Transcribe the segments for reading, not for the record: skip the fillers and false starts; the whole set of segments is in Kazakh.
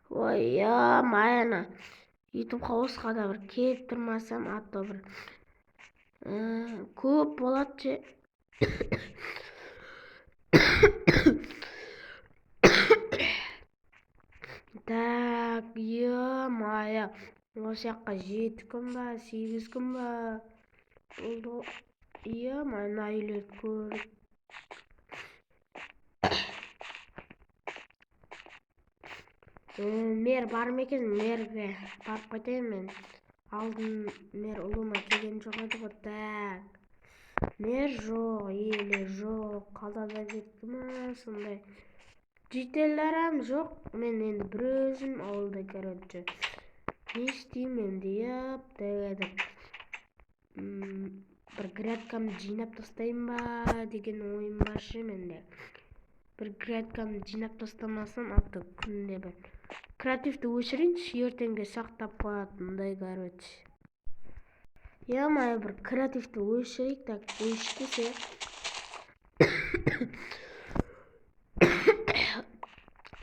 Ой, я маяна. YouTube қауысқа да бір келіп тұрмасам, атто бір көп болады же. Так, е-мая. Осы жаққа 7 күн ба, 8 күн ба болды. Е-мая, мына үйлерді көріп. Мер бар ма екен? Мерге барып қайтайын мен. Алдын мер ұлыма келген жоқ еді ғой. Так. Мер жоқ, еле жоқ. Қалада кетті ма сондай. Жителерім жоқ. Мен енді бір өзім ауылда, короче. Не істеймін енді, деп бір грядкамды жинап тастайын ба деген ойым бар ше менде. Бір грядкамды жинап тастамасам, атты күнде бір креативті өшірейінші, ертеңге сақтап қоятындай, короче. Я-мая, бір креативті өшірейік, так, өшірсе.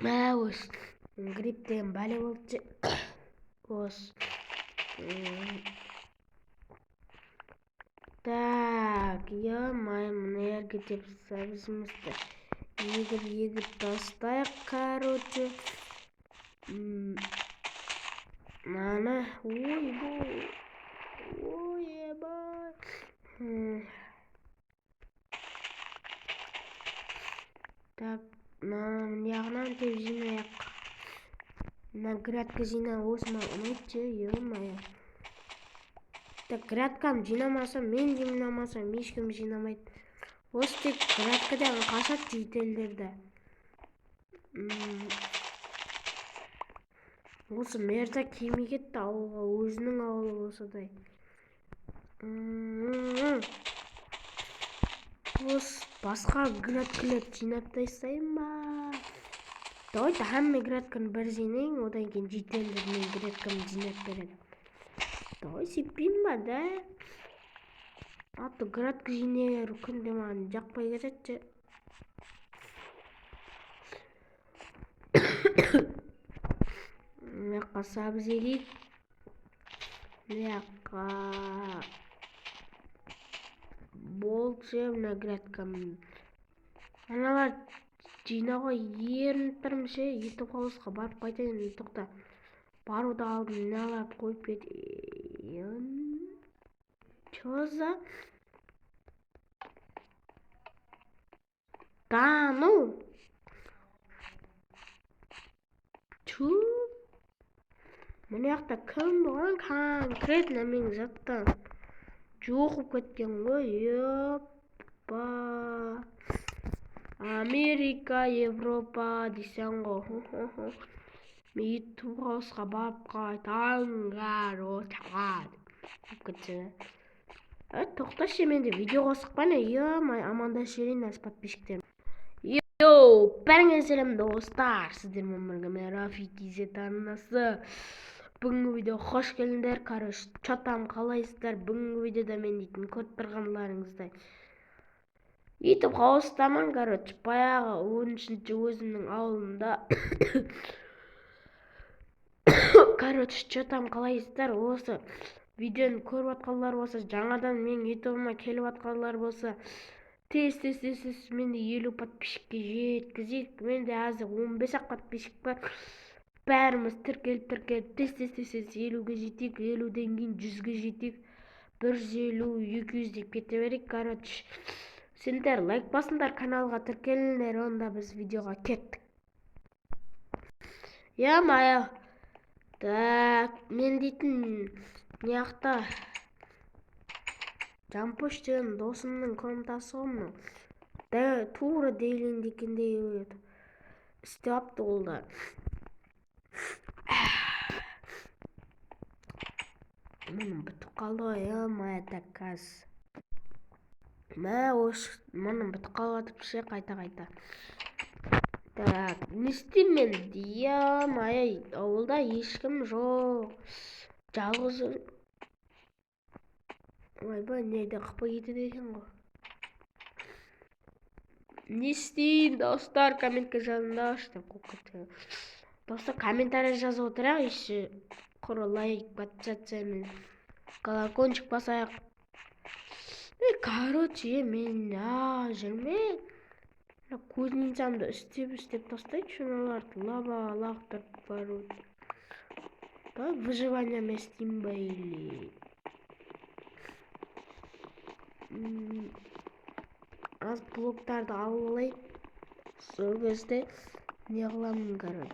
Мә, өз грипп деген бәле болды же. Осы. Так, я-мая, мына жерге деп сәбізімізді егіп тастайық, короче. Мана, ой-бой. Ой-ебай. Так, мына жағынан деп жинайық. Мына грядка жина, осыма ұнайды же, е-мая. Так, грядкам жинамасам, мен жинамасам, ешкім жинамайды. Осы тек грядкадан қашат жителдерді. Осы мерза кеме кетті ауылға, өзінің ауылы болса дай. Осы басқа грядкаларды жинап тастайын ба? Давайте hamma грядканы бір жинайын, одан кейін жителдермен грядканы жинап береді. Давай сеппейін ба, да? Атты грядка жинайыр күнде маған жақпай кетеді. Мына сабыз елейік. Мына болды же, мына грядкамын. Аналар жинауға ерініп тұрмын ше, YouTube қауысқа барып қайтайын, тоқта. Баруды алдым, мыналарды қойып кетейін. Чё за? Да, ну. Чу. Мына жақта кім болған конкретно мен жаттан жоғып кеткен ғой, еппа. Америка, Европа десең ғой. Мен YouTube қауысқа барып қайтаңдар, отағады. Тоқташы, менде видеоға сықпаны, е-май, амандасып жіберейін әз подписчиктерім. Йоу, бәріңе сәлем достар, сіздермен бірге мен Рафи-TZ арнасы. Бүгінгі видео қош келдіңдер, короче, чатам қалайсыздар? Бүгінгі видеода мен дейтін көріп тұрғандарыңыздай YouTube қауыстамын, короче, баяғы 13-ші өзімнің ауылымда. Короче, чатам қалайсыздар? Осы видеоны көріп атқандар болса, жаңадан мен YouTube'ыма келіп атқандар болса, тез менде 50 подписчикке жеткізейік. Менде әзір 15-ақ подписчик бар. Бәріміз тіркеліп тез 50-ге жетейік, 50-ден кейін 100-ге жетейік, 150, 200 деп кете берейік. Короче, сендер лайк басыңдар, каналға тіркеліңдер, онда біз видеоға кеттік. Я-мая. Так, мен дейтін неақта Жампош деген досымның комнатасы ғой. Тура дейлін декендей өйеді. Істепті ол да. Мұның бітіп қалды ғой, е-мая, так қаз. Мә, мұның бітіп қалып ше, қайта. Так, не істеймін мен? Е-мая, ауылда ешкім жоқ. Жалғыз ойбай, нейді қыпы кетеді екен ғой. Не істейін, достар, комментке жазыңдаршы деп қойып кетті. Достар комментарий жазып отырайық, еще құр лайк батчатсымен колокольчик басайық. Короче, мен жүрме кузницамды істеп тастайыншы оларды лава лақтырып бару. Давай выживание істейін ба или аз блоктарды алып алайын. Сол кезде не қыламын, короче.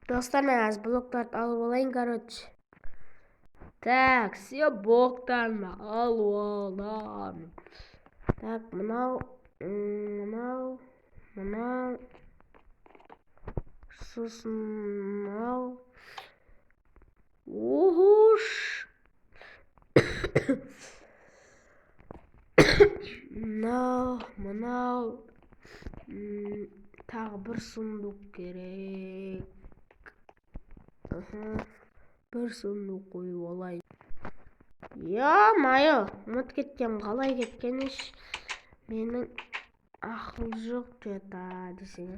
Достар, мен аз блоктарды алып алайын, короче. Так, все блоктарды алып аламын. Так, мынау. Сосын мынау. Охуш. Мынау. Тағы бір сундук керек. Бір сундук қойып алайын. Майы, ұмыт кеткен, қалай кеткенеш? Менің ақыл жоқ жета десең.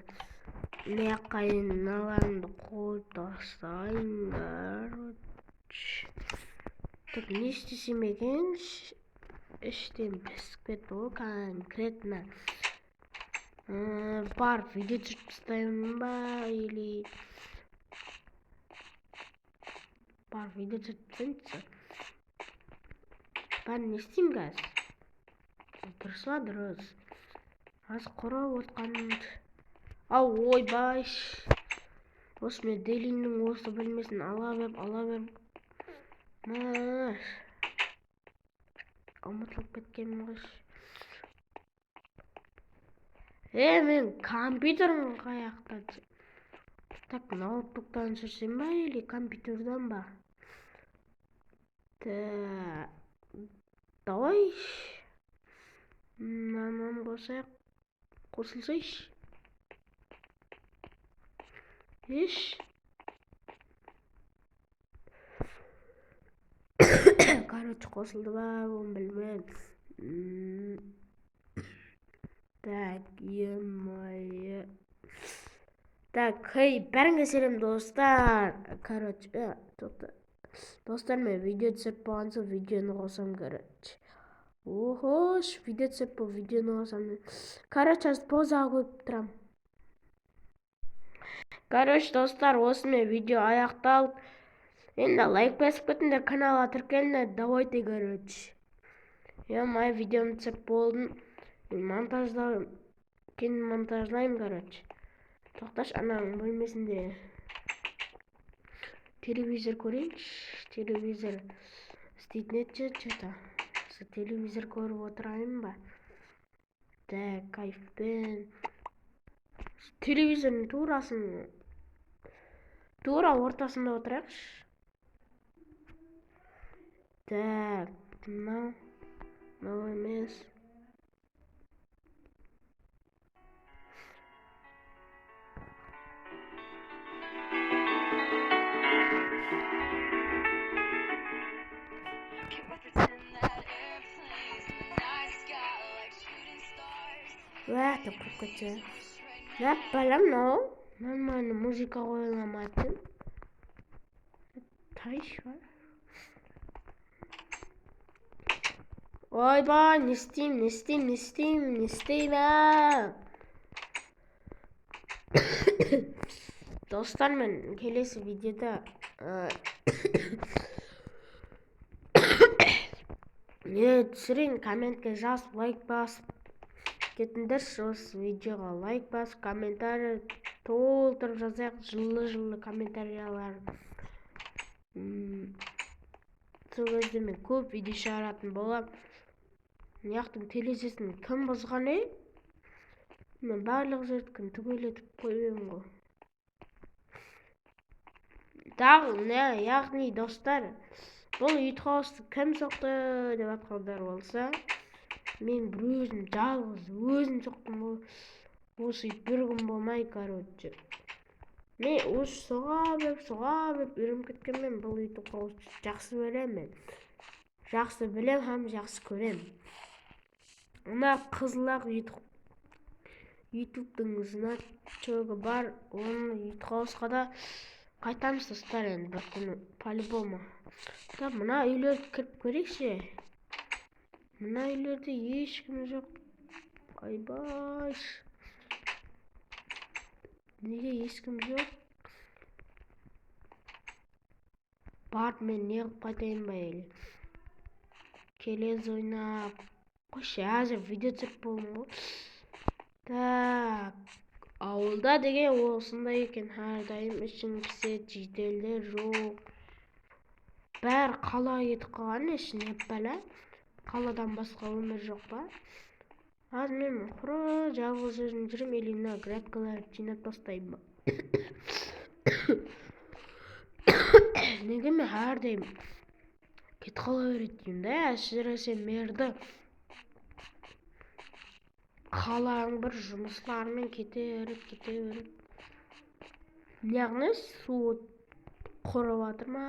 Не қайын мыналарымды қойып тастайын, короче. Так, не істесем екен? Іштен пісіп кетті ғой конкретно. Барып видео түсіріп тастаймын ба, или барып видео түсіріп тастайыншы. Ben ne isteyeyim gaz? Dırsa dırız. Az kora otkandı. Ойбай. Осы мен делиннің осы білмесін ала беріп. Ұмытылып кеткенмін ғой. Мен компьютерім қаяқта. Так, ноутбуктан түсірсем ба, или компьютерден ба? Давай. Мынаны қосылсайшы. Короче, қосылды ба, оны білмедім. Так, е-мое. Так, бәріңе сәлем достар. Короче, достар, мен видео түсіріп болған соң видеоны қосам, короче. Охош, видео түсіріп бол, видеоны қосам. Короче, аз позаға қойып тұрам. Короче, достар, осымен видео аяқталды. Енді лайк басып кетіңдер, каналға тіркеліңдер, давайте, короче. Май видеоны түсіріп болдым. Монтажлайым, короче. Тоқташ, ананың бөлмесінде телевизор көрейінші. Телевизор істейтін етші, что-то. Телевизор көріп отырайын ба? Так, кайфпен. Телевизордың тура ортасында отырайықшы. Так, мынау емес. Деп қойып кетсе. Білем, нормально музыка қойыламайтын. Тайш бар. Ойбай, не істеймін. Достар, мен келесі видеода не түсірейін, комментке жазып, лайк басып кетіңдерші. Осы видеоға лайк басып, комментарий толтырып жазайық, жылы комментариялар. Сол кезде мен көп видео шығаратын болам. Яқтың телевизорын кім бұзған, Мен барлық жердікін түгелетіп қоймын ғой. Яғни, достар, бұл ұйтқауысты кім соқты деп атқандар болса, мен бір өзім жалғыз өзім соқтым ғой. Осы бір күн болмай, короче. Мен осы соға беріп үрім кеткенмен бұл ұйтқауысты жақсы білем, һәм жақсы көрем. мына қызыл ақ ютубтың значогы бар, оны ютубқа қосқанда қайтамыз достар, енді бір күні по-любому. Мына үйлерді кіріп көрейікші. Мына үйлерде ешкім жоқ. Айбай. Неге ешкім жоқ? Барып мен не қылып қайтайын ба елі? Келез ойнап. Қойшы, әзір видео түсіріп болдым ғой. Так, ауылда деген осындай екен, әрдайым ішің піседі, жиделдер жоқ. Бәрі қалаға кетіп қалған, не бәлә? Қаладан басқа өмір жоқ па? Аз мен құр жалғыз өзім жүрем, или мына грабкаларды жинап тастаймын ба? Неге мен әрдайым кетіп қала береді деймін да, әсіресе мерді қаланың бір жұмысларымен кете береді. Яғни су құрып жатыр ма?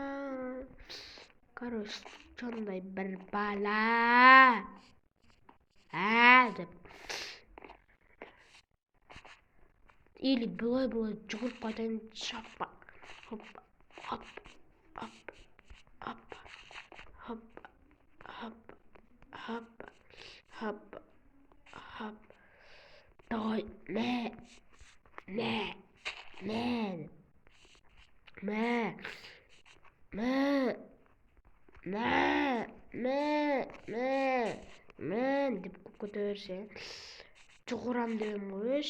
Короче, сондай бір бала. Деп. Или бұлай жүгіріп қайтайын, шаппа. Хоппа, хоп, хоп, хоп, хоп, хоп, хоп, хоп, хоп. Давай, мә. Деп көтерсе. Жүгірам деймін ғой.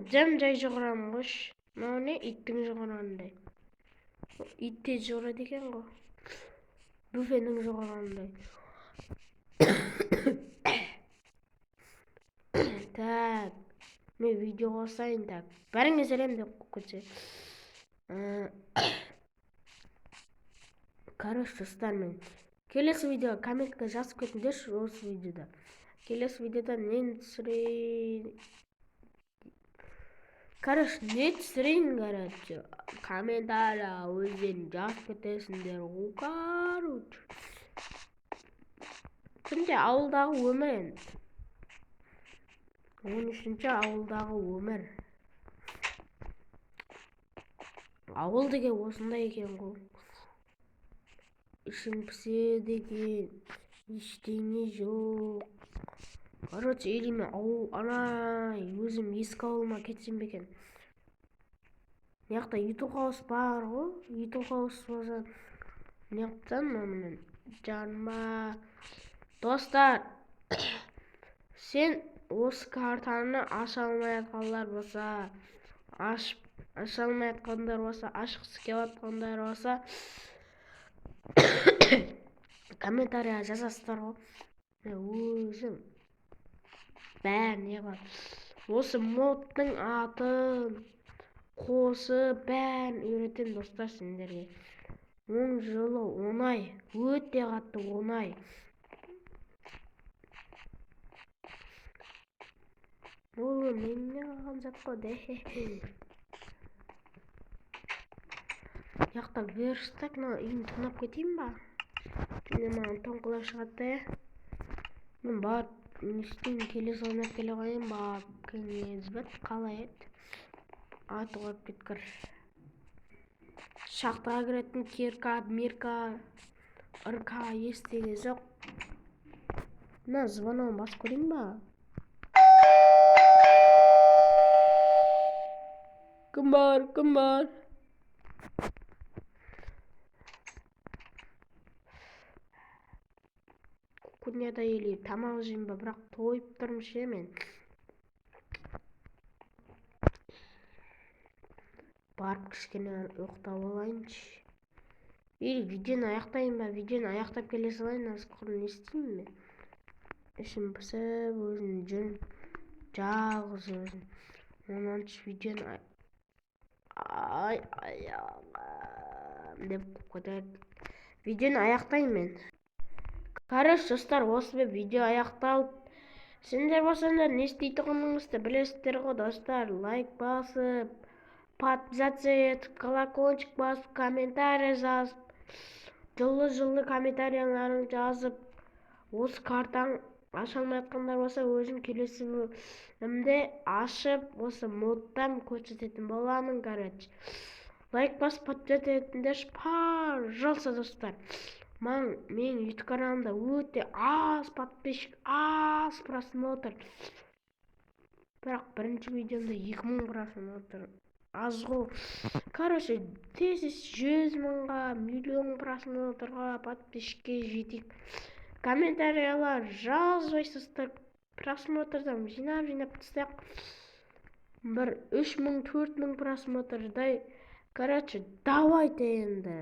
Жай жүгірам ғой. Мынау не? Иттің жүгіргандай. Ит те жүгіреді екен ғой. Буфенің жүгіргандай. Так, мен видео қосайын, так. Бәріңе сәлем деп көтсе. Короче, достар, мен келесі видеоға комментке жазып кетіңдерші осы видеода. Келесі видеода нені түсірейін? Короче, не түсірейін, короче. Комментария өздерің жазып кетесіңдер. Короче. Күнде ауылдағы өмір енді. 13-ші ауылдағы өмір. Ауыл деген осындай екен ғой. Ішің піседі екен, ештеңе жоқ. Короче, или мен анай өзім ескі ауылыма кетсем бе екен. Мияқта ютуб хаус бар ғой. Ютуб хаус болса, мияқтан мен жаныма. Достар, сен осы картаны аша алмай жатқандар болса, аша алмай жатқандар болса, ашқысы келіп жатқандар болса, комментария жазасыздар ғой. Өзім бәрін не бар. Осы модтың атын қосып бәрін үйретем достар сендерге. 10 жылы оңай, өте қатты оңай. Ол менне қалған зат қой де. Яқта верстак, үйін тонап кетейін ба? Және маған тоңқылап шығады. Мен бар нестен келес ойнап келе қойын ба? Кеңіз бәт қалай еді? Аты қойып кеткір. Шақтыға кіретін кирка, мирка, ырка естеге жоқ. Мына звоногын басып көрейін ба? Кім бар? Күнияда елі тамақ жейін ба, бірақ тойып тұрмын ше мен. Барып кішкене ұйықтап алайыншы. Или видеоны аяқтайын ба, видеоны аяқтап келе салайын, аз құрын не істеймін мен. Ішім пісіп, өзім жүрін, жалғыз өзім. 10-шы видеоны деп көтерді. Видеоны аяқтайын мен. Короче, достар, осы видео аяқталды. Сендер болсаңдар не істейтініңізді білесіздер ғой, достар. Лайк басып, подписаться етіп, колокольчик басып, комментарий жазып, жылы комментарияларын жазып, осы картаң аша алмай жатқандар болса, өзім келесі бөлімде ашып, осы модтан көрсететін боламын, короче. Лайк басып подписаться етіңдерші, пожалуйста, достар. Менің YouTube каналымда өте аз подписчик, аз просмотр. Бірақ бірінші видеомда 2000 просмотр. Аз ғой. Короче, тез 100 мыңға, миллион просмотрға, подписчикке жетейік. Комментариялар жазбайсыздар. Просмотрдан жинап тастайық. Бір 3000-4000 просмотрдай. Короче, давайте енді.